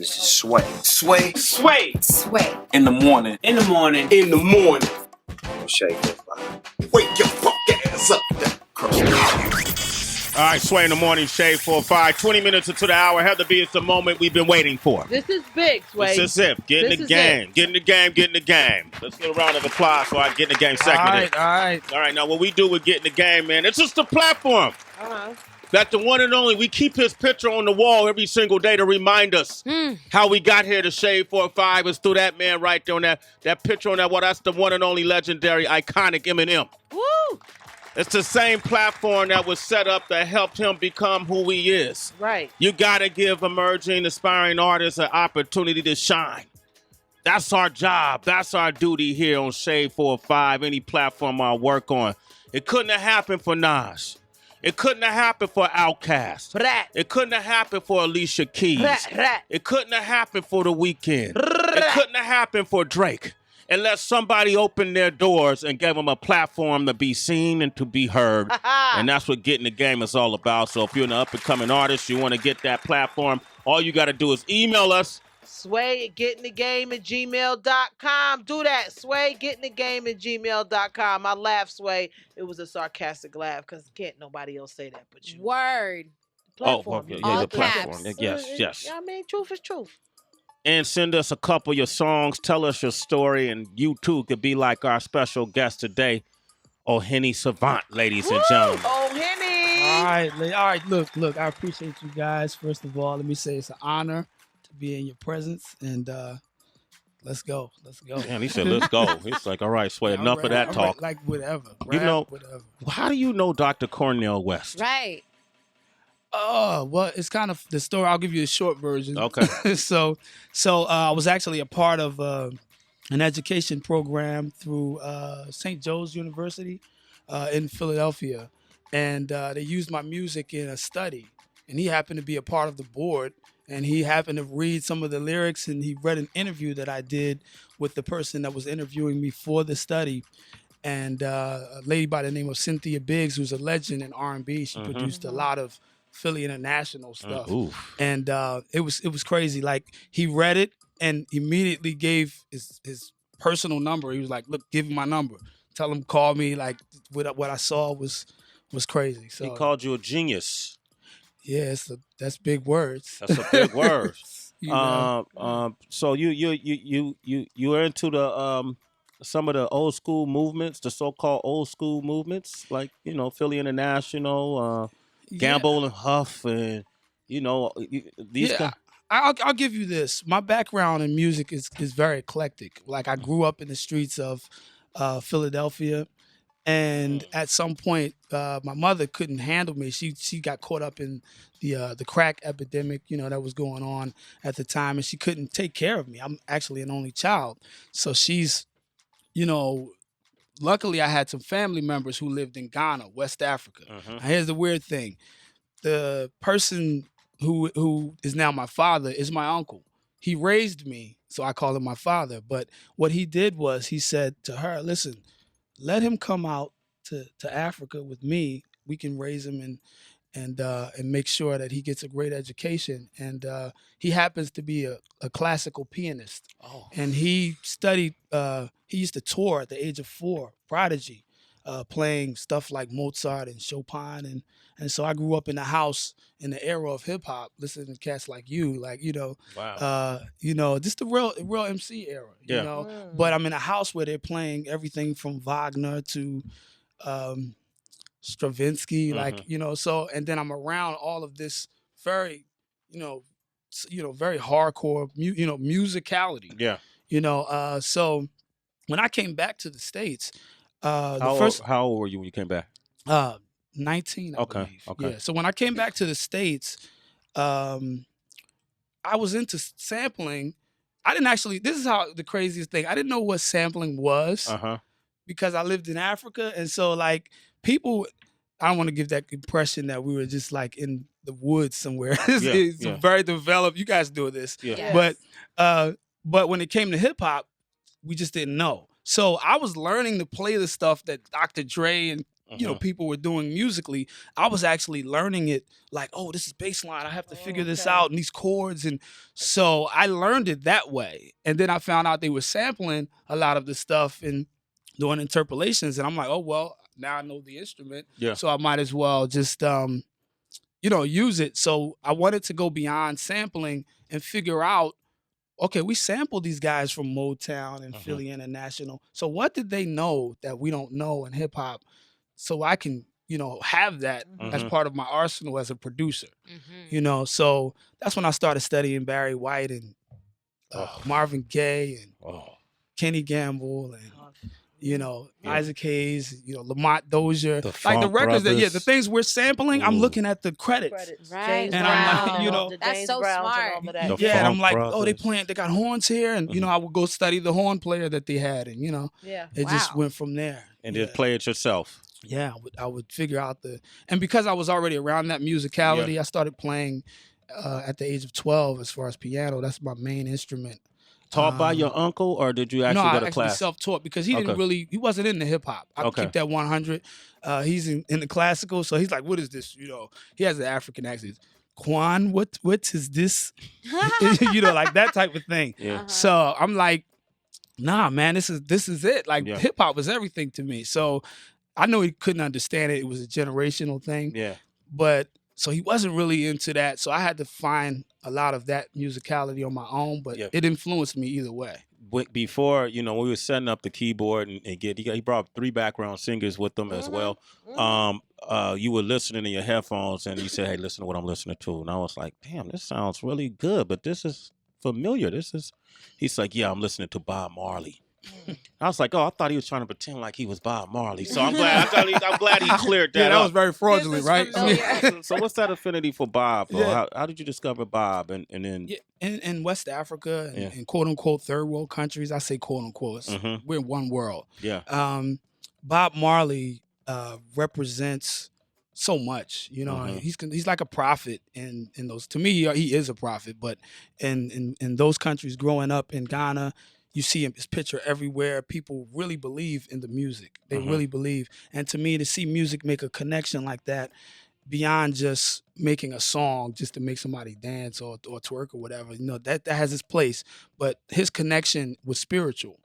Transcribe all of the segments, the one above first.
This is Sway. Sway. Sway. Sway. In the morning. In the morning. In the morning. Shake that fire. Wake your fuck ass up. All right, Sway in the morning, Shade 4-5. 20 minutes into the hour. Have to be it's the moment we've been waiting for. This is big, Sway. This is it. Get in the game. Get in the game. Get in the game. Let's get a round of applause so I can get in the game second. All right. All right, now what we do with Get in the Game, man, it's just a platform. That the one and only, we keep his picture on the wall every single day to remind us how we got here to Shade 4-5. It's through that man right there on that picture on that wall. That's the one and only legendary, iconic Eminem. Woo! It's the same platform that was set up that helped him become who he is. Right. You got to give emerging, aspiring artists an opportunity to shine. That's our job. That's our duty here on Shade 4-5, any platform I work on. It couldn't have happened for Nas. It couldn't have happened for Outkast. It couldn't have happened for Alicia Keys. It couldn't have happened for The Weeknd. It couldn't have happened for Drake. Unless somebody opened their doors and gave them a platform to be seen and to be heard. And that's what Getting the Game is all about. So if you're an up-and-coming artist, you want to get that platform, all you got to do is email us. Sway@gettingthegame@gmail.com. Do that. Sway@gettingthegame@gmail.com. I laugh, Sway. It was a sarcastic laugh because can't nobody else say that but you. Word. Platform. The platform. Yes. I mean, truth is truth. And send us a couple of your songs. Tell us your story. And you, too, could be like our special guest today, Hene Savant, ladies and gentlemen. Hene! All right. Look, I appreciate you guys. First of all, let me say it's an honor to be in your presence. And let's go. Man, he said, let's go. He's like, all right, Sway, enough of that talk. Like, whatever. Whatever. How do you know Dr. Cornel West? Right. Oh, well, it's kind of the story. I'll give you a short version. Okay. So I was actually a part of an education program through St. Joe's University in Philadelphia. And they used my music in a study. And he happened to be a part of the board. And he happened to read some of the lyrics. And he read an interview that I did with the person that was interviewing me for the study. And a lady by the name of Cynthia Biggs, who's a legend in R&B. She produced a lot of Philly International stuff. And it was crazy. Like, he read it and immediately gave his personal number. He was like, look, give him my number. Tell him, call me. Like, what I saw was crazy. So he called you a genius. Yeah, that's big words. That's a big word. So you are into the some of the old school movements, the so-called old school movements, like, Philly International, Gamble and Huff, and these. Yeah, I'll give you this. My background in music is very eclectic. Like, I grew up in the streets of Philadelphia, and at some point, my mother couldn't handle me. She got caught up in the crack epidemic, that was going on at the time, and she couldn't take care of me. I'm actually an only child, so she's, luckily, I had some family members who lived in Ghana, West Africa. Now, here's the weird thing. The person who is now my father is my uncle. He raised me, so I call him my father. But what he did was he said to her, listen, let him come out to Africa with me. We can raise him and make sure that he gets a great education. And he happens to be a classical pianist. Oh. And he studied, he used to tour at the age of 4, prodigy, playing stuff like Mozart and Chopin. And so I grew up in the house in the era of hip hop, listening to cats like you, Wow. Just the real MC era, But I'm in a house where they're playing everything from Wagner to Stravinsky, so, and then I'm around all of this very, very hardcore, musicality. Yeah. So when I came back to the States, how old were you when you came back? 19, I believe. Okay. Yeah. So when I came back to the States, I was into sampling. I didn't actually, this is how the craziest thing, I didn't know what sampling was because I lived in Africa. And so, like, people, I don't want to give that impression that we were just like in the woods somewhere. It's very developed. You guys do this. Yeah. Yes. But when it came to hip hop, we just didn't know. So I was learning to play the stuff that Dr. Dre and people were doing musically. I was actually learning it like, oh, this is bass line. I have to figure this out and these chords. And so I learned it that way. And then I found out they were sampling a lot of the stuff and doing interpolations. And I'm like, oh, well, now I know the instrument. Yeah. So I might as well just, use it. So I wanted to go beyond sampling and figure out, okay, we sampled these guys from Motown and Philly International. So what did they know that we don't know in hip hop? So I can, have that as part of my arsenal as a producer. So that's when I started studying Barry White and Marvin Gaye and Kenny Gamble and Isaac Hayes, Lamont Dozier, the like the Funk records Brothers. the things we're sampling. I'm looking at the credits. Right. James And Brown, I'm like, the That's James so Browns smart. and all of that. The Yeah, and I'm Funk like, Brothers. they got horns here, and I would go study the horn player that they had, and Yeah. it just Wow. went from there. And just play it yourself. Yeah, I would figure out and because I was already around that musicality, I started playing at the age of 12 as far as piano. That's my main instrument. Taught by your uncle, or did you actually No, go I to actually class? self-taught because he didn't Okay. he wasn't into hip hop. I Okay. keep that 100. He's in the classical, so he's like, "What is this?" He has an African accent. Quan, what is this? Like that type of thing. Yeah. So I'm like, nah, man, this is it. Like Yeah. hip hop was everything to me. So I know he couldn't understand it. It was a generational thing. Yeah. But so he wasn't really into that. So I had to find a lot of that musicality on my own, but Yeah. it influenced me either way. Before, when we were setting up the keyboard and he brought 3 background singers with them as well. You were listening in your headphones and you said, "Hey, listen to what I'm listening to." And I was like, "Damn, this sounds really good, but this is familiar. He's like, "Yeah, I'm listening to Bob Marley." I was like, "Oh, I thought he was trying to pretend like he was Bob Marley." So I'm glad he cleared that Yeah, that up. was very fraudulent, right? So what's that affinity for Bob? Or Yeah. how did you discover Bob? And then Yeah, in West Africa and Yeah. in quote unquote third world countries, I say quote unquote, we're one world. yeah, Bob Marley represents so much. He's like a prophet in those. To me, he is a prophet. But in those countries, growing up in Ghana, you see his picture everywhere. People really believe in the music. They really believe. And to me, to see music make a connection like that, beyond just making a song just to make somebody dance or twerk or whatever, that has its place. But his connection was spiritual.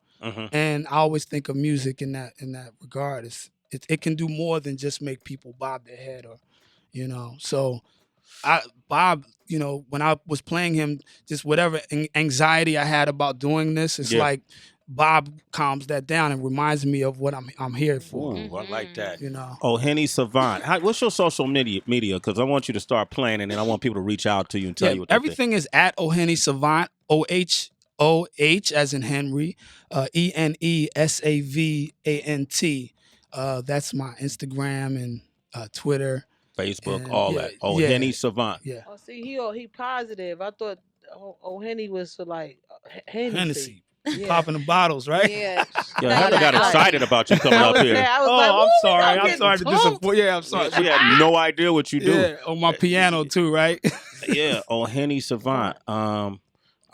And I always think of music in that regard. It can do more than just make people bob their head So Bob, when I was playing him, just whatever anxiety I had about doing this, it's like Bob calms that down and reminds me of what I'm here for. Ooh, I like that. Oh, Hene Savant. What's your social media? Because I want you to start playing, and then I want people to reach out to you and tell you what they think. everything is at Hene Savant. OH as in Henry, ENESAVANT. That's my Instagram and Twitter. Facebook, And all yeah, that. yeah. Hene Savant. Yeah, Oh, see, he positive. I thought Henny was for like Hennessy. Hennessy. Yeah. Popping the bottles, right? Yeah. Yeah, Heather got excited about you coming up here. I was Oh, like, I'm "Woo, sorry. I'm I'm getting sorry to toned." disappoint. Yeah, I'm sorry. She had no idea what you do. Yeah, on my piano too, right? Yeah, Hene Savant. I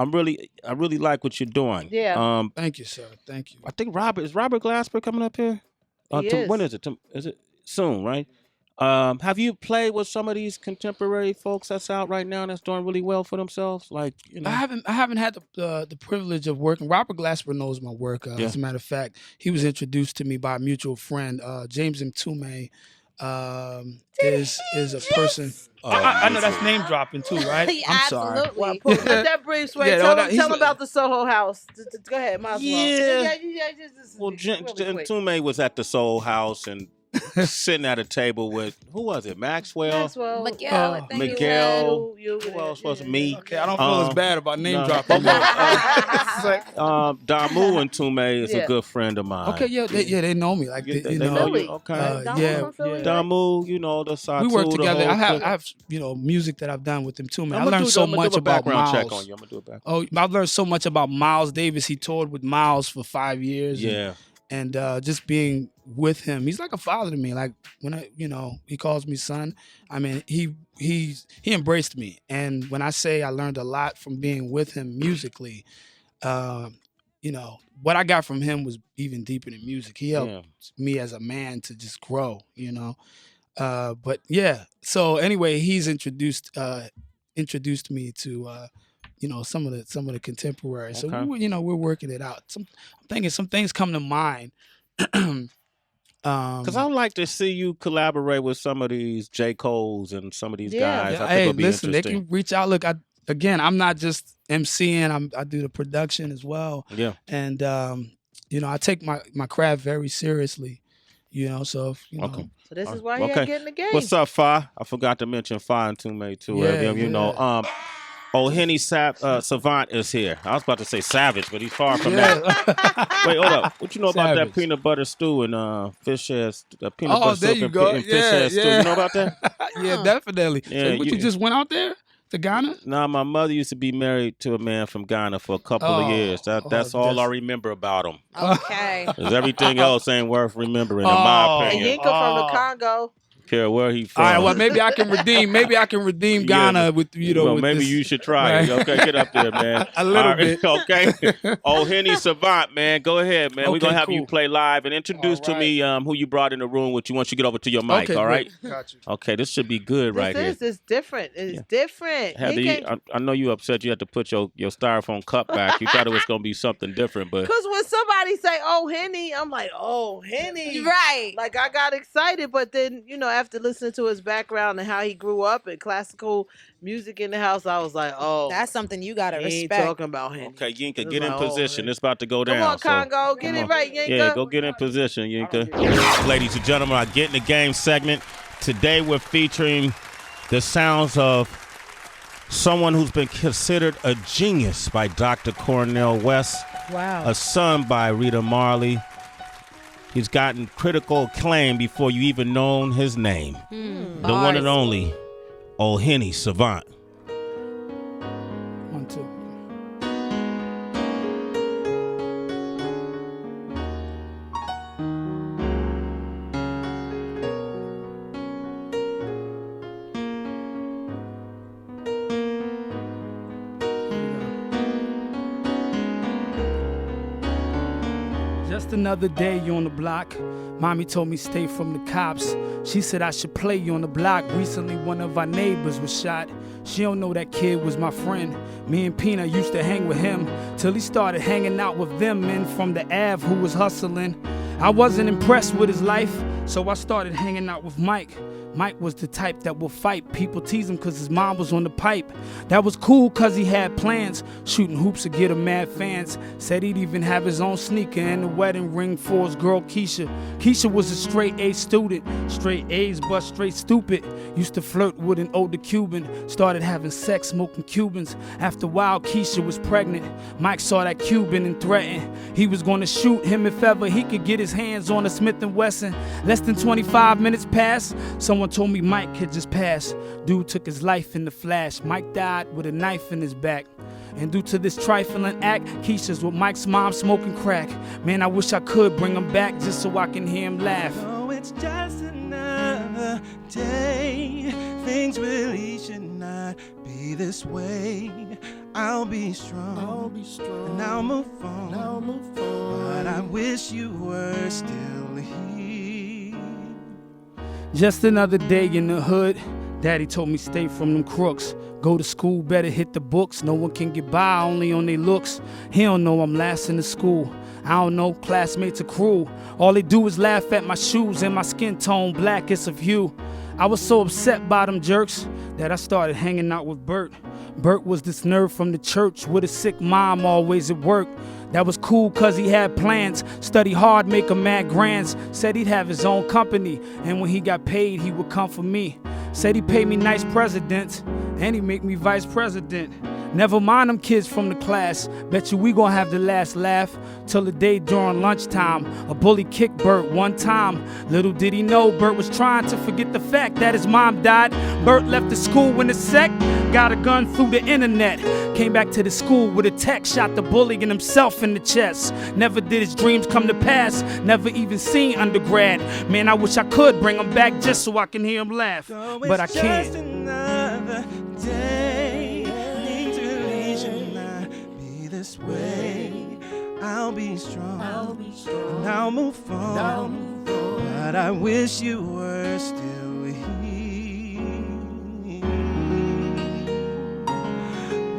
really like what you're doing. Yeah. Thank you, sir. Thank you. I think Robert Glasper coming up here? He is. When is it? Is it soon, right? Have you played with some of these contemporary folks that's out right now that's doing really well for themselves? Like, I haven't had the privilege of working. Robert Glasper knows my work. As a matter of fact, he was introduced to me by a mutual friend. James Mtume is a person. I know that's name dropping too, right? I'm sorry. Absolutely. Well, put that brief Sway. Yeah, tell no, him, he's tell him like- about the Soho House. Go ahead, might as well. Yeah. Just Well, really quick. Tume was at the Soul House and sitting at a table with, who was it? Maxwell? Miguel, I think Miguel. You Who else was it? Me? Okay, I don't feel as bad about name no. dropping. Damu and Tume is Yeah. a good friend of mine. Okay, they know me. Like They you know know, Philly. you? Okay. Damu yeah, from Philly, yeah. right? Damu, the Satu, we work the together. whole I have clique. music that I've done with them too, man. I I'ma learned do- so I'ma do much a about background Miles. check on you. I'm gonna do a background. Oh, I've learned so much about Miles Davis. He toured with Miles for 5 years. Yeah. And just being with him, he's like a father to me. Like when he calls me son. I mean, he embraced me. And when I say I learned a lot from being with him musically, what I got from him was even deeper than music. He helped me as a man to just grow, But yeah, so anyway, he's introduced me to some of the contemporaries. Okay. So we're working it out. I'm thinking some things come to mind. Because I would like to see you collaborate with some of these J. Coles and some of these guys. I think Hey, it'll be listen, they interesting. can reach out. Look, I'm not just MCing. I do the production as well. Yeah. And I take my craft very seriously. So if, Okay. So this is why he ain't getting the game. What's up, Fa? I forgot to mention Fa and Tume too. Hene Savant is here. I was about to say Savage, but he's far from that. Wait, hold up. What you know about that peanut butter stew and fish head? Peanut butter there soup you and go. fish head stew. You know about that? Yeah, definitely. Yeah, So you just went out there to Ghana? Nah, my mother used to be married to a man from Ghana for a couple of years. That's all I remember about him. Okay. Because everything else ain't worth remembering, in my And opinion. Yinka from the Congo. Care where he from. All right, well, maybe I can redeem Ghana with Well, with maybe this. you should try it. Okay, get up there, man. A little bit. Okay. Hene Savant, man. Go ahead, man. We're going to have you play live and introduce to me who you brought in the room with you once you get over to your mic, all right? Got you. Okay, this should be good right here. It's different. It's different. I know you upset you had to put your styrofoam cup back. You thought it was going to be something different, but... Because when somebody say, oh, Hene, I'm like, oh, Hene. Right. Like, I got excited, but then, after listening to his background and how he grew up and classical music in the house, I was like, oh. That's something you got to he respect. ain't talking about Hene. Okay, Yinka, It's get in like, position. It's about to go Come down. on, Congo. Get it right, Yinka. Yeah, go get in position, Yinka. Ladies and gentlemen, our Get in the Game segment. Today we're featuring the sounds of someone who's been considered a genius by Dr. Cornel West. Wow. A son by Rita Marley. He's gotten critical acclaim before you even known his name. The one and only Hene Savant. 1, 2. Just another day you on the block. Mommy told me stay from the cops. She said I should play you on the block. Recently one of our neighbors was shot. She don't know that kid was my friend. Me and Pina used to hang with him till he started hanging out with them men from the Ave who was hustling. I wasn't impressed with his life, so I started hanging out with Mike. Mike was the type that will fight. People tease him cause his mom was on the pipe. That was cool cause he had plans. Shooting hoops to get him mad fans. Said he'd even have his own sneaker and a wedding ring for his girl Keisha. Keisha was a straight A student. Straight A's but straight stupid. Used to flirt with an older Cuban. Started having sex smoking Cubans. After a while Keisha was pregnant. Mike saw that Cuban and threatened he was gonna shoot him if ever he could get his hands on a Smith & Wesson. Less than 25 minutes passed. Someone told me Mike had just passed. Dude took his life in the flash. Mike died with a knife in his back. And due to this trifling act, Keisha's with Mike's mom smoking crack. Man, I wish I could bring him back just so I can hear him laugh. Oh, it's just another day. Things really should not be this way. I'll be strong, and I'll move on. But I wish you were still here. Just another day in the hood. Daddy told me stay from them crooks. Go to school, better hit the books. No one can get by only on their looks. He don't know I'm last in the school. I don't know, classmates are cruel. All they do is laugh at my shoes and my skin tone blackest of hue. I was so upset by them jerks that I started hanging out with Bert. Bert was this nerd from the church with a sick mom always at work. That was cool cause he had plans. Study hard, make a mad grands. Said he'd have his own company, and when he got paid, he would come for me. Said he paid me nice presidents, and he make me vice president. Never mind them kids from the class. Bet you we gon' have the last laugh till the day during lunchtime. A bully kicked Bert one time. Little did he know Bert was trying to forget the fact that his mom died. Bert left the school in a sec. Got a gun through the internet. Came back to the school with a text. Shot the bully and himself in the chest. Never did his dreams come to pass. Never even seen undergrad. Man, I wish I could bring him back just so I can hear him laugh. But I can't. Just another day. Things really should not be this way. I'll I'll be strong. And I'll move on. But I wish you were still here.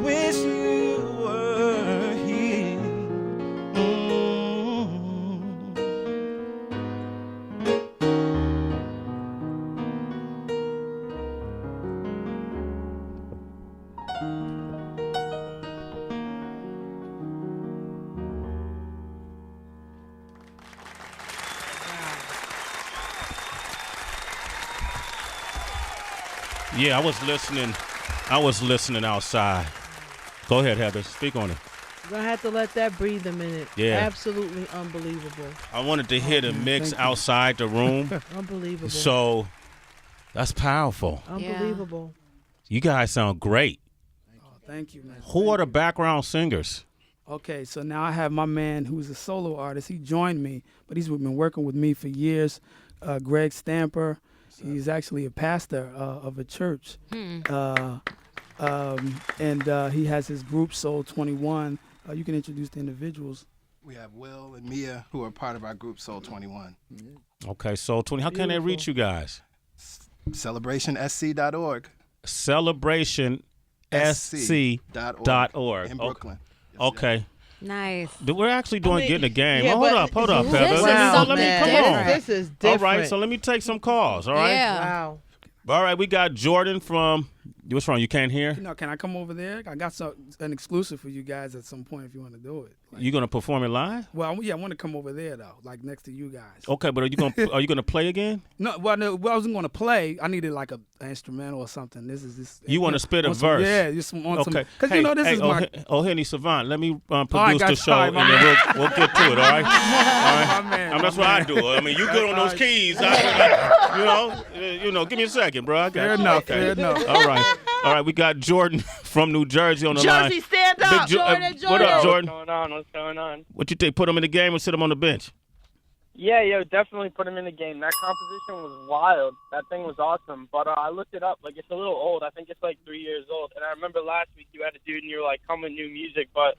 Wish you were here. Yeah, I was listening outside. Go ahead, Heather. Speak on it. You're going to have to let that breathe a minute. Yeah. Absolutely unbelievable. I wanted to hear the mix outside the room. Unbelievable. So that's powerful. Unbelievable. You guys sound great. Oh, thank you, man. Who are the background singers? Okay, so now I have my man who's a solo artist. He joined me, but he's been working with me for years. Greg Stamper. He's actually a pastor of a church. And he has his group Soul 21. You can introduce the individuals. We have Will and Mia, who are part of our group Soul 21. Okay, Soul 20. How can they reach you guys? CelebrationSC.org. CelebrationSC.org. In Brooklyn. Okay. Nice. We're actually doing Getting the Game. yeah, hold up, Heather. This is Let me something come on. This is different. All right, so let me take some calls, all right? Yeah. Wow. All right, we got Jordan from, what's wrong, you can't hear? Can I come over there? I got an exclusive for you guys at some point if you want to do it. You going to perform it live? Well, yeah, I want to come over there though, like next to you guys. Okay, but are you gonna play again? No, well, I wasn't going to play. I needed like an instrumental or something. This is this. You want to spit a on some- verse? Yeah, just on some. Okay. Because this is my. Hene Savant, let me produce right, the guys, show, sorry, and my then we'll get to it, all right? All right. My man, That's my what I man. do. I mean, you good on those keys. Give me a second, bro. I got Fair you. enough. Okay. Fair enough. All right. We got Jordan from New Jersey on the line. Jersey, stand up. Jordan. What up, Jordan? What's going on? What you think? Put him in the game or sit him on the bench? Yeah, definitely put him in the game. That composition was wild. That thing was awesome. But I looked it up. Like, it's a little old. I think it's like 3 years old. And I remember last week you had a dude and you were like, come with new music. But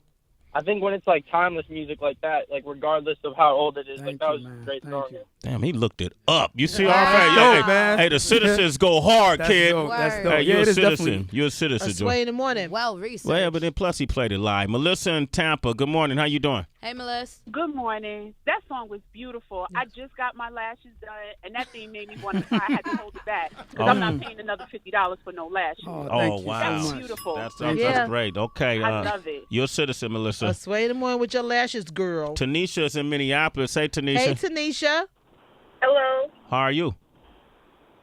I think when it's like timeless music like that, like regardless of how old it is, Thank that you, was man. a great Thank song. you. Damn, he looked it up. You see, all That's right? dope, man. Hey, the citizens go hard, That's kid. dope. That's dope. Hey, Yeah, you're it a is citizen. definitely. You're a citizen, A Sway Jordan. in the morning. Well researched. Well, yeah, but then plus he played it live. Melissa in Tampa. Good morning. How you doing? Hey, Melissa. Good morning. That song was beautiful. I just got my lashes done, and that thing made me want to cry. I had to hold it back because I'm not paying another $50 for no lashes. Oh, Oh, thank you wow. so That's much. beautiful. That's Yeah. great. Okay. I love it. You're a citizen, Melissa. A Sway in the morning with your lashes, girl. Tanisha is in Minneapolis. Hey, Tanisha. Hey, Tanisha. Hello. How are you?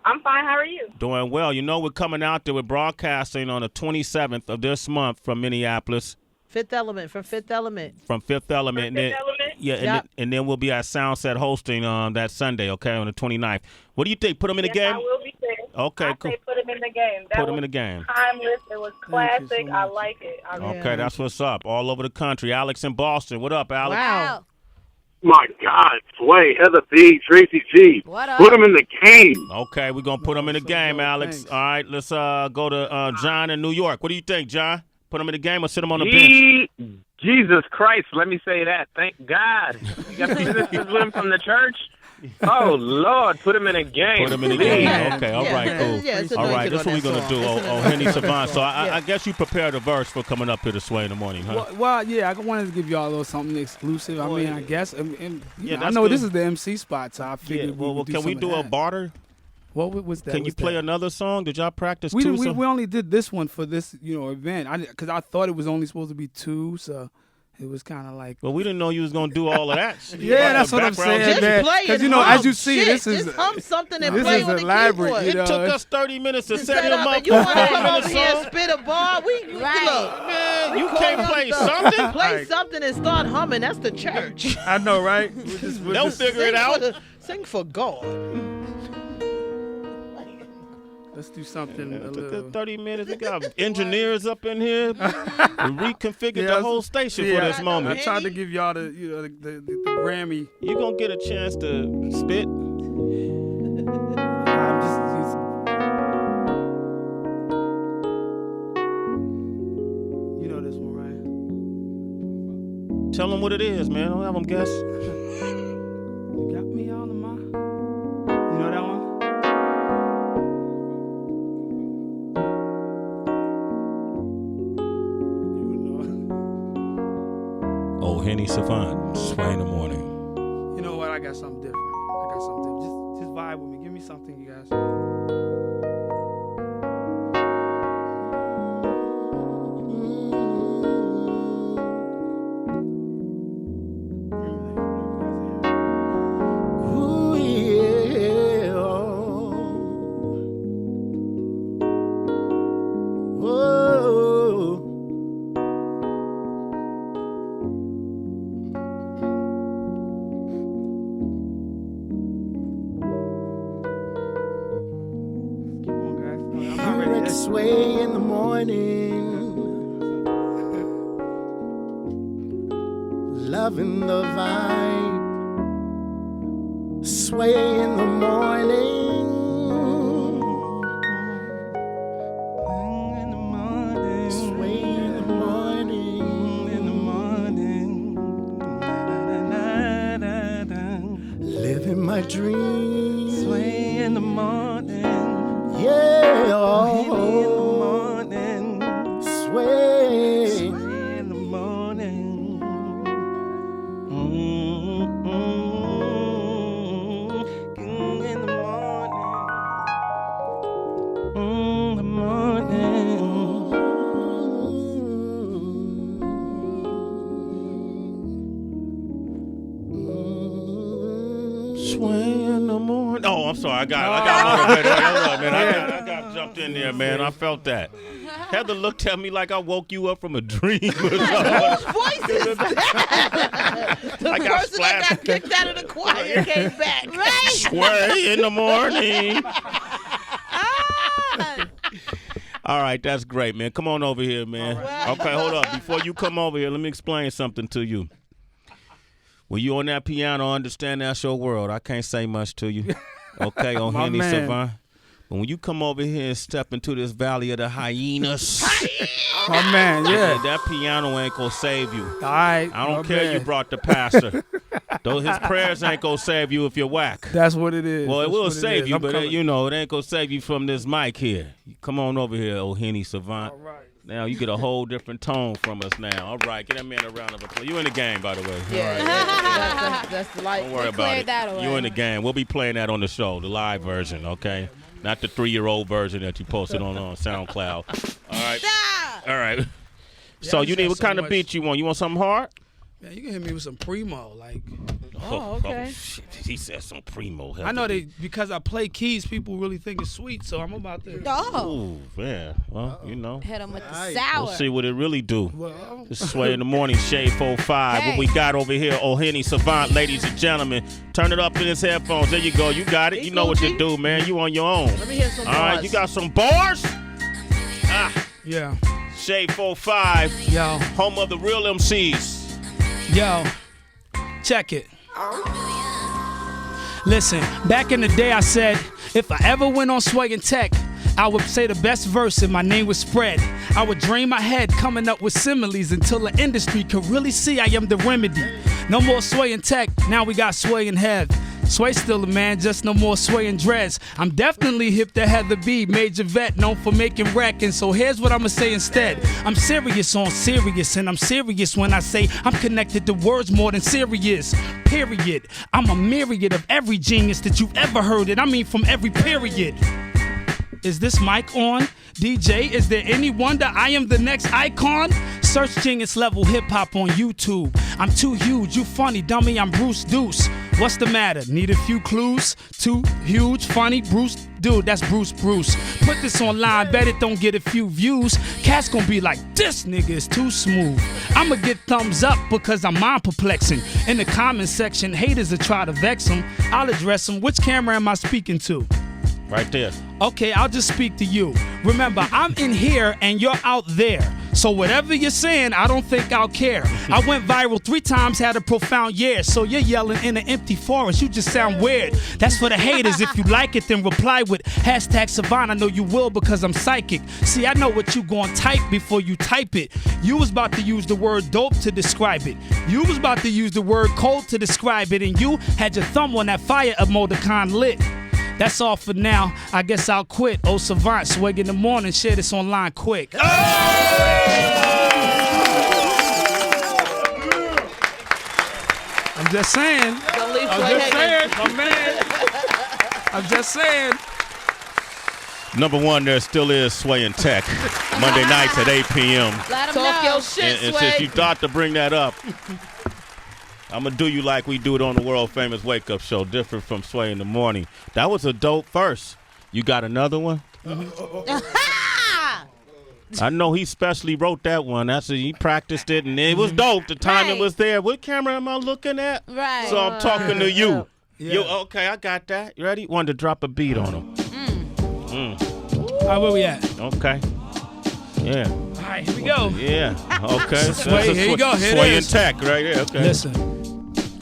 I'm fine. How are you? Doing well. You know we're coming out there with broadcasting on the 27th of this month from Minneapolis, Fifth Element, from Fifth Element. from Fifth Element. And then, Fifth Element? yeah, and, Yep. then, and then we'll be at Soundset hosting that Sunday, okay, on the 29th. What do you think? Put them in the Yes, game? I will be there. Okay, I cool. say put him in the game. That Put them was in the game. timeless. It was Thank you so classic. I much. like it. Okay, that's what's up. All over the country. Alex in Boston. What up, Alex? Wow. My God, Sway, Heather B, Tracy G. What up? Put them in the game. Okay, we're going to put them in the so game, dope. Alex. Thanks. All right, let's go to John in New York. What do you think, John? Put them in the game or sit them on the bench? Jesus Christ, let me say that. Thank God. You got citizens with him from the church? Oh, Lord, put him in a game. Put them in the game. Yeah. Okay, all Yeah. right, cool. Yeah, it's All right, anointed this is on what we're that going to do. song. It's Oh, anointed Hene Savant. So Yeah. I guess you prepared a verse for coming up here to Sway in the morning, huh? Well, yeah, I wanted to give y'all a little something exclusive. I mean, I guess. Yeah, I that's know good. this is the MC spot, so I Yeah, figured well, do can we some do of a that. barter? What was that? Can you What's play that? another song? Did y'all practice We, two? we, we only did this one for this, event. Because I thought it was only supposed to be two, so it was kind of like. Well, we didn't know you was going to do all of that. Yeah, that's what I'm saying, Just man. play Because and as hum. you see, Shit, this is just hum something and this play is on the elaborate, keyboard. It took us 30 minutes to set Set him up up and you for a want to come 5-minute over here and song. spit a bar? Right. Look, Man, you we can't call play them stuff. something? Play something and start humming. That's the church. I know, right? Don't figure it out. Sing for God. Let's do something a It took little. us 30 minutes. We got engineers up in here. We reconfigured the whole station for this I moment. tried to give y'all the Grammy. You gonna get a chance to spit? I'm just you know this one, right? Tell them what it is, man. Don't have them guess. You got me all in my. You know that one? Oh, Hene Savant, Sway in the morning. You know what? I got something different. Just vibe with me. Give me something, you guys. Ooh, yeah. Whoa. Hear it sway in the morning, loving the vibe. Sway in the morning, sway in the morning, living my dream. Sway in the morning. Yeah, oh, in the morning, sway in the morning, in the Sway in the morning. Oh, I'm sorry. I got motivated. I got jumped in there, man. I felt that. Heather looked at me like I woke you up from a dream or something. Whose voice is that? The I got person that got kicked out of the choir came back. Right? Sway in the morning. All right, that's great, man. Come on over here, man. Okay, hold up. Before you come over here, let me explain something to you. When you on that piano, understand that's your world. I can't say much to you. Okay, on Hene Savant. But when you come over here and step into this valley of the hyenas, My man, yeah. that piano ain't gonna save you. All right. I don't care you brought the pastor. Though his prayers ain't gonna save you if you're whack. That's what it is. Well, it That's will what save is. you, I'm but coming. it ain't gonna save you from this mic here. Come on over here, oh Hene Savant. All right. Now you get a whole different tone from us now. All right, get that man a round of applause. You in the game, by the way. Yeah, All right. that's the light. Don't worry about it. You in the game. We'll be playing that on the show, the live version, okay? Not the 3-year-old version that you posted on SoundCloud. All right. All right. So you need what kind of beat you want? You want something hard? Man, you can hit me with some primo, like. Oh, okay. Oh, shit. He said some primo. I know because I play keys, people really think it's sweet, so I'm about to. Ooh, yeah. Well, you know. Hit him with the sour. We'll see what it really do. Well, This is Sway in the morning, Shade 45. What we got over here, oh Hene Savant, ladies and gentlemen. Turn it up in his headphones. There you go. You got it. You know what to do, man. You on your own. Let me hear some All right, bars. you got some bars? yeah. Shade 45. Yo. Home of the real MCs. Yo. Check it. Listen, back in the day I said, if I ever went on Sway and Tech, I would say the best verse and my name would spread. I would drain my head coming up with similes until the industry could really see I am the remedy. No more Sway and Tech, now we got Sway and Head. Sway still a man, just no more Sway and dreads. I'm definitely hip to Heather B, major vet, known for making wrecking. So here's what I'ma say instead. I'm serious on serious, and I'm serious when I say I'm connected to words more than serious. Period. I'm a myriad of every genius that you've ever heard, and I mean from every period. Is this mic on? DJ, is there any wonder I am the next icon? Search genius level hip hop on YouTube. I'm too huge, you funny, dummy, I'm Bruce Deuce. What's the matter? Need a few clues? Too huge, funny, Bruce, dude, that's Bruce. Put this online, bet it don't get a few views. Cats gonna be like, this nigga is too smooth. I'ma get thumbs up because I'm mind perplexing. In the comment section, haters will try to vex them. I'll address them. Which camera am I speaking to? Right there. Okay, I'll just speak to you. Remember, I'm in here and you're out there. So whatever you're saying, I don't think I'll care. I went viral 3 times, had a profound year. So you're yelling in an empty forest, you just sound weird. That's for the haters. If you like it, then reply with #Savant. I know you will because I'm psychic. See, I know what you gon' type before you type it. You was about to use the word dope to describe it. You was about to use the word cold to describe it. And you had your thumb on that fire emoticon lit. That's all for now. I guess I'll quit. Oh, Savant, swag in the morning. Share this online quick. I'm just saying. My man. I'm just saying. Number one, there still is Sway and Tech. Monday nights at 8 p.m. Talk your shit, And Sway. since you thought to bring that up, I'm going to do you like we do it on the world-famous Wake Up Show, different from Sway in the Morning. That was a dope verse. You got another one? I know he specially wrote that one. He practiced it, and it was dope. The timing was there. What camera am I looking at? Right. So I'm talking to you. Yeah. You okay, I got that. You ready? Wanted to drop a beat on him. All right, where we at? Okay. Yeah. All right, here we go. Yeah. Okay. Sway, here you go. Here Sway it and is. Tech right here. Okay. Listen.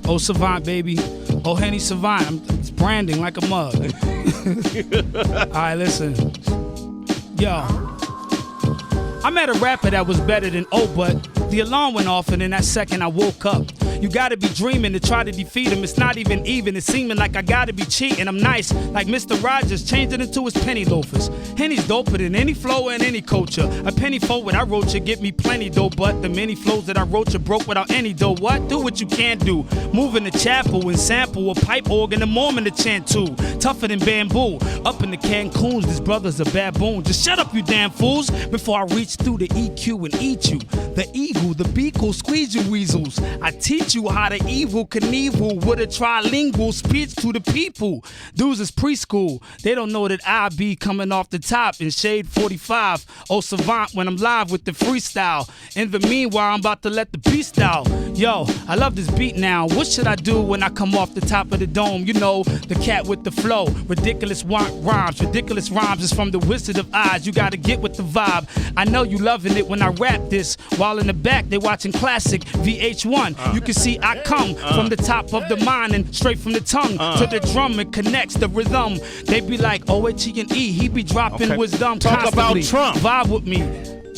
Oh, Savant, baby. Oh, Hene Savant. It's branding like a mug. All right, listen. Yo. I met a rapper that was better than but the alarm went off and in that second I woke up. You gotta be dreaming to try to defeat him. It's not even. It's seeming like I gotta be cheating. I'm nice, like Mr. Rogers, changed it into his penny loafers. Henny's doper than any flow and any culture. A penny forward, I wrote you, get me plenty dough. But the many flows that I wrote you broke without any dough. What? Do what you can't do. Move in the chapel and sample a pipe organ, a Mormon to chant to. Tougher than bamboo. Up in the Cancuns, this brother's a baboon. Just shut up, you damn fools, before I reach through the EQ and eat you. The eagle, the beagle, squeeze you weasels. I teach you how to evil Knievel with a trilingual speech to the people. Dudes is preschool. They don't know that I be coming off the top in shade 45. Oh, Savant when I'm live with the freestyle. In the meanwhile, I'm about to let the beast out. Yo, I love this beat now. What should I do when I come off the top of the dome? You know, the cat with the flow. Ridiculous rhymes. Ridiculous rhymes is from the Wizard of Oz. You gotta get with the vibe. I know you loving it when I rap this. While in the back, they watching classic VH1. You can see I come from the top of the mind and straight from the tongue to the drum. It connects the rhythm. They be like, O-H-E and E. He be dropping wisdom Talk constantly. about Trump. Vibe with me.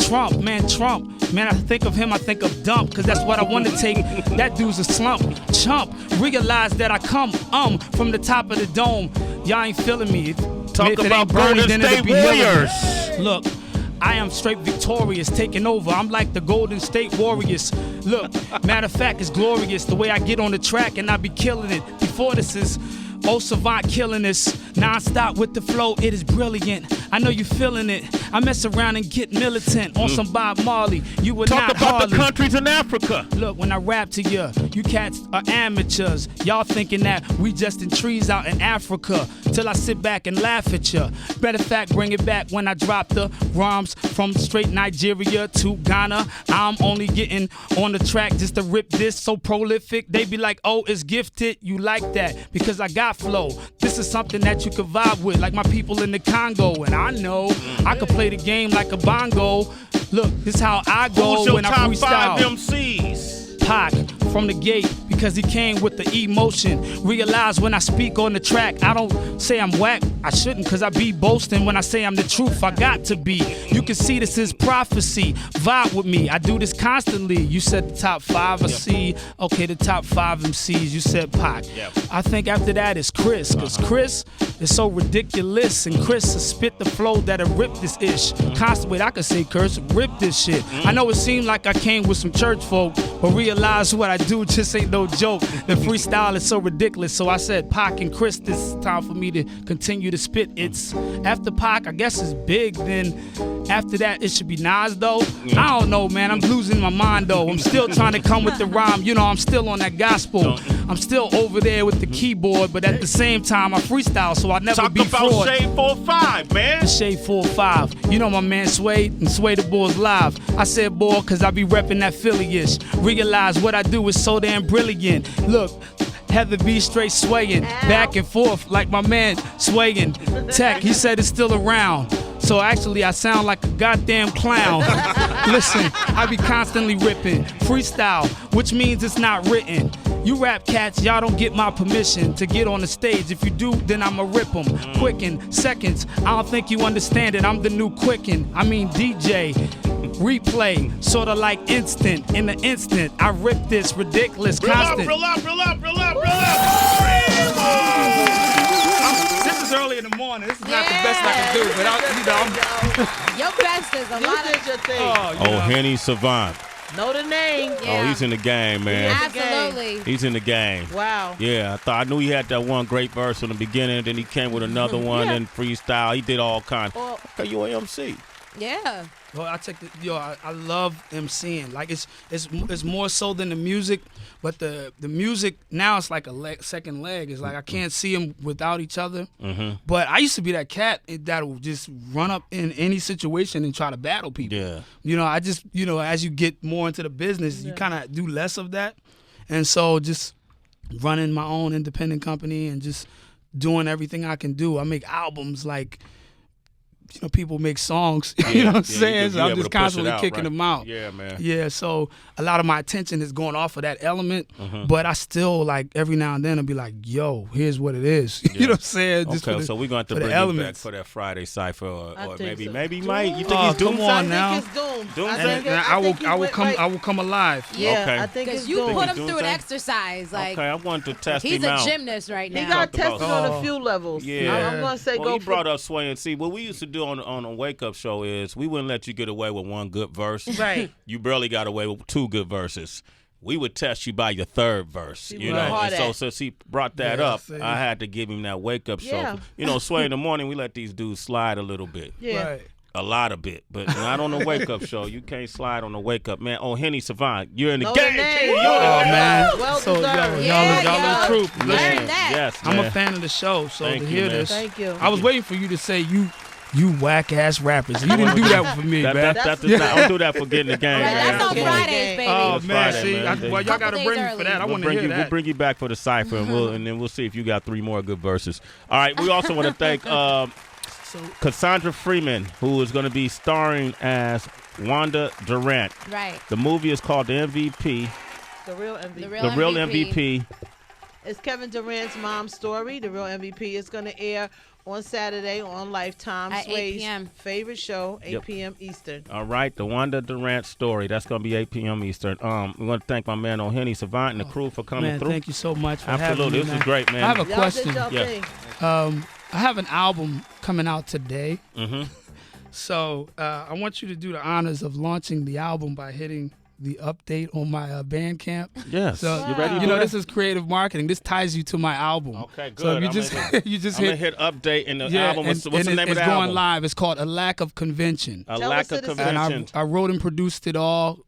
Trump. Man, I think of him, I think of dump, because that's what I want to take. That dude's a slump. Chump. Realize that I come from the top of the dome. Y'all ain't feeling me. Talk If it about ain't Bernie, Golden then it'll State be Hillary. Warriors. Look, I am straight victorious, taking over. I'm like the Golden State Warriors. Look, matter of fact, it's glorious the way I get on the track and I be killing it. Before this is Oh, Savant killing this. Non-stop with the flow, it is brilliant. I know you feeling it. I mess around and get militant on some Bob Marley. You were Talk not about Harley. the countries in Africa. Look, when I rap to you cats are amateurs. Y'all thinking that we just in trees out in Africa. Till I sit back and laugh at you. Matter of fact, bring it back when I drop the rhymes from straight Nigeria to Ghana. I'm only getting on the track just to rip this so prolific. They be like, oh, it's gifted. You like that because I got flow. This is something that you can vibe with, like my people in the Congo. And I know I could play the game like a bongo. Look, this is how I go Who's your when I top freestyle. 5 MCs? Pac from the gate because he came with the emotion. Realize when I speak on the track, I don't say I'm whack. I shouldn't because I be boasting when I say I'm the truth. I got to be. You can see this is prophecy. Vibe with me. I do this constantly. You said the top 5. I see. Okay, the top 5 MCs. You said Pac. I think after that is Chris because Chris is so ridiculous and Chris will spit the flow that'll rip this ish. Constantly, I could say curse, rip this shit. I know it seemed like I came with some church folk, but realize what I do just ain't no joke. The freestyle is so ridiculous. So I said Pac and Chris, this is time for me to continue to spit. It's after Pac, I guess it's big. Then after that, it should be Nas though. I don't know, man. I'm losing my mind though. I'm still trying to come with the rhyme. You know, I'm still on that gospel. I'm still over there with the keyboard, but at the same time, I freestyle, so I never Talk be about fraud. Shade 4-5, man. Shade 4-5. You know my man Sway and Sway the Bulls live. I said boy, cause I be repping that Philly-ish. Realize what I do is so damn brilliant. Look, Heather B straight swaying back and forth like my man swaying. Tech, he said it's still around. So actually, I sound like a goddamn clown. Listen, I be constantly ripping freestyle, which means it's not written. You rap cats, y'all don't get my permission to get on the stage. If you do, then I'ma rip them. Quicken, seconds, I don't think you understand it. I'm the new Quicken, I mean DJ. Replay, sorta like instant. In the instant, I rip this ridiculous constant. Real up. This is early in the morning. This is not the best I can do, but I'm Your best is a lot of your thing. Hene Savant. Know the name. Oh, he's in the game, man. Absolutely. He's in the game. Wow. Yeah, I knew he had that one great verse in the beginning, then he came with another one and freestyle. He did all kinds. Okay, you an MC. Yeah. Well, I love MCing. Like it's more so than the music, but the music now it's like a second leg. It's like I can't see them without each other. Mm-hmm. But I used to be that cat that will just run up in any situation and try to battle people. Yeah. I just as you get more into the business, you kind of do less of that, and so just running my own independent company and just doing everything I can do. I make albums like. People make songs, you know what I'm saying? So I'm just constantly kicking them out. Yeah, man. Yeah, so a lot of my attention is going off of that element, but I still, like, every now and then I'll be like, yo, here's what it is. You know what I'm saying? Just okay, so we're going to have to bring you back for that Friday cypher, or maybe Mike. You think he's doomed? Come on now. I think it's doomed. I will come alive. Yeah, okay. I think it's you doomed. put him through an exercise. Like, okay, I want to test he's him out. He's a gymnast right now. He got tested on a few levels. Yeah. I'm going to say he brought up Sway and see what we used to do on a wake up show is we wouldn't let you get away with one good verse. Right. You barely got away with two good verses. We would test you by your third verse. And so since he brought that up, I had to give him that wake up show. Sway in the morning, we let these dudes slide a little bit. Yeah. Right. A lot of bit, but not on the wake up show. You can't slide on the wake up, man. Hene Savant, you're in the game. Man. Well so deserved. y'all the truth. Listen, yes, man. I'm a fan of the show, so Thank to you, hear man. this, Thank you. I was waiting for you to say you whack ass rappers. You didn't do that for me, man. I don't do that for getting the game. Right, that's on Fridays, baby. Oh That's man, Friday, see, y'all gotta bring me for that. I want to hear that. We'll bring you back for the cipher, and then we'll see if you got 3 more good verses. All right. We also want to thank Cassandra Freeman, who is going to be starring as Wanda Durant. Right. The movie is called The MVP. The Real MVP. The Real MVP. It's Kevin Durant's mom's story. The Real MVP is going to air on Saturday on Lifetime. At 8 Sway's p.m. favorite show, 8 p.m. Eastern. All right, the Wanda Durant story. That's going to be 8 p.m. Eastern. We want to thank my man Hene Savant and the crew for coming through. Thank you so much for Absolutely, having me, this is great, man. I have a question. Yeah. I have an album coming out today. Mm-hmm. So I want you to do the honors of launching the album by hitting the update on my Bandcamp. Yes. So you ready? this is creative marketing. This ties you to my album. Okay, good. So you just hit update in the album. What's the name of the album? It's going live. It's called A Lack of Convention. A Lack of Convention. And I wrote and produced it all.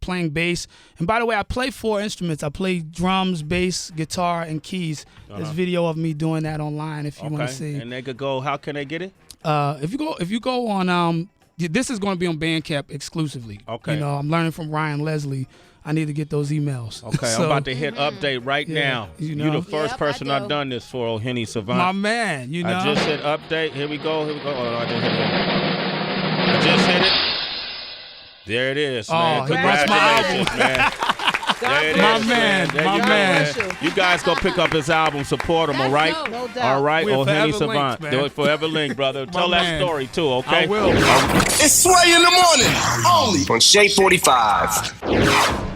Playing bass. And by the way, I play 4 instruments. I play drums, bass, guitar, and keys. There's video of me doing that online if you want to see. And they could go. How can they get it? If you go on this is going to be on Bandcamp exclusively. Okay. I'm learning from Ryan Leslie. I need to get those emails. Okay, So, I'm about to hit update right now. You're the first person I've done this for, Hene Savant. My man, I just hit update. Here we go. Oh, no, I didn't hit it. I just hit it. There it is, man. Congratulations, man. There it is, my man. You guys go pick up his album, support him, all right? No doubt. All right, Hene Savant. Man. Do it forever link, brother. Tell that story too, okay? I will. It's Sway in the morning, only On Shade 45.